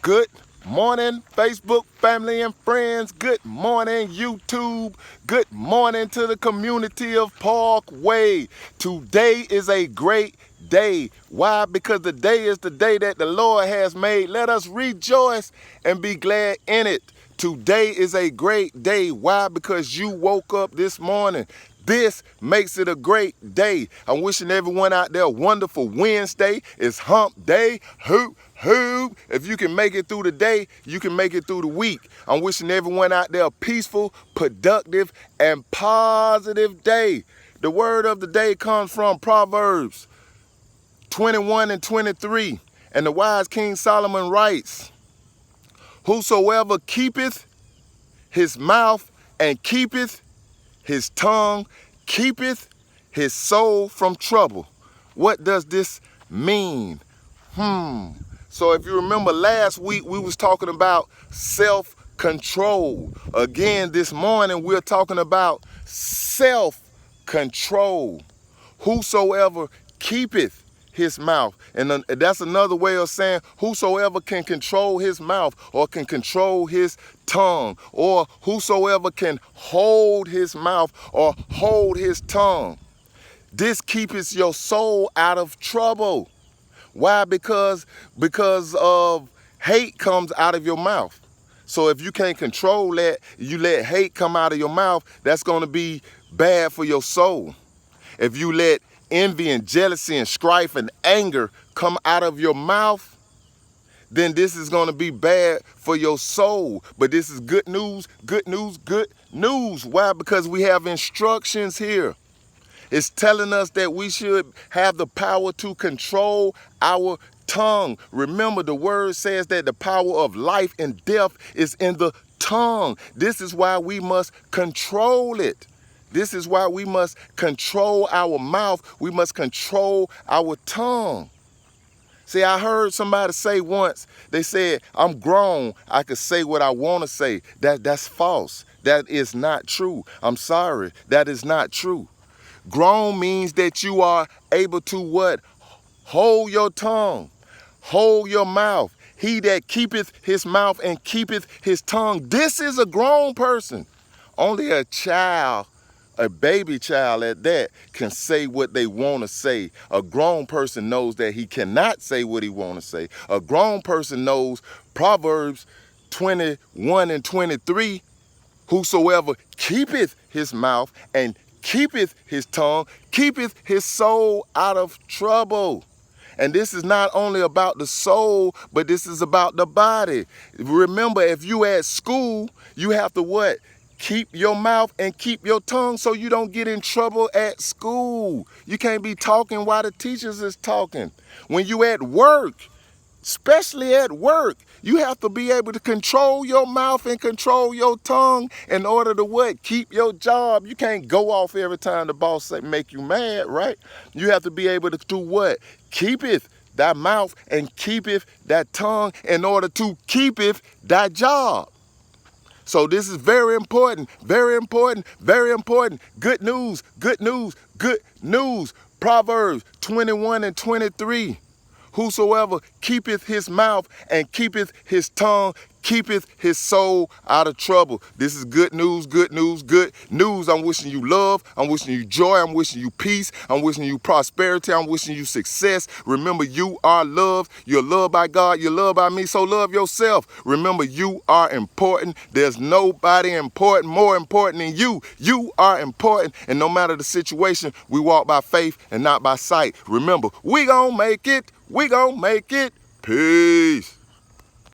Good morning, Facebook family and friends. Good morning, YouTube. Good morning to the community of Parkway. Today is a great day. Why? Because the day is the day that the Lord has made. Let us rejoice and be glad in it. Today is a great day. Why? Because you woke up this morning. This makes it a great day. I'm wishing everyone out there a wonderful Wednesday. It's hump day. Hoop. If you can make it through the day, you can make it through the week. I'm wishing everyone out there a peaceful, productive, and positive day. The word of the day comes from Proverbs 21 and 23. And the wise King Solomon writes, "Whosoever keepeth his mouth and keepeth his tongue, keepeth his soul from trouble." What does this mean? So if you remember last week, we was talking about self-control. Again, this morning, we're talking about self-control. Whosoever keepeth his mouth. And that's another way of saying whosoever can control his mouth or can control his tongue, or whosoever can hold his mouth or hold his tongue. This keeps your soul out of trouble. Why? Because of hate comes out of your mouth. So if you can't control that, you let hate come out of your mouth, that's going to be bad for your soul. If you let envy and jealousy and strife and anger come out of your mouth, then this is going to be bad for your soul. But this is good news, good news, good news. Why? Because we have instructions here. It's telling us that we should have the power to control our tongue. Remember, the word says that the power of life and death is in the tongue. This is why we must control it. This is why we must control our mouth. We must control our tongue. See, I heard somebody say once, they said, "I'm grown, I can say what I want to say." That's false. That is not true. I'm sorry, that is not true. Grown means that you are able to what? Hold your tongue, hold your mouth. He that keepeth his mouth and keepeth his tongue, this is a grown person. Only a child, a baby child at that, can say what they want to say. A grown person knows that he cannot say what he want to say. A grown person knows Proverbs 21 and 23, "Whosoever keepeth his mouth and keepeth his tongue, keepeth his soul out of trouble." And this is not only about the soul, but this is about the body. Remember, if you at school, you have to what? Keep your mouth and keep your tongue so you don't get in trouble at school. You can't be talking while the teachers is talking. When you at work, especially at work, you have to be able to control your mouth and control your tongue in order to what? Keep your job. You can't go off every time the boss say make you mad, right? You have to be able to do what? Keepeth thy mouth and keepeth thy tongue in order to keepeth thy job. So this is very important, very important, very important. Good news, good news, good news. Proverbs 21 and 23. "Whosoever keepeth his mouth and keepeth his tongue, keepeth his soul out of trouble." This is good news, good news, good news. I'm wishing you love. I'm wishing you joy. I'm wishing you peace. I'm wishing you prosperity. I'm wishing you success. Remember, you are loved. You're loved by God. You're loved by me. So love yourself. Remember, you are important. There's nobody more important than you. You are important. And no matter the situation, we walk by faith and not by sight. Remember, we gonna make it. We gonna make it. Peace.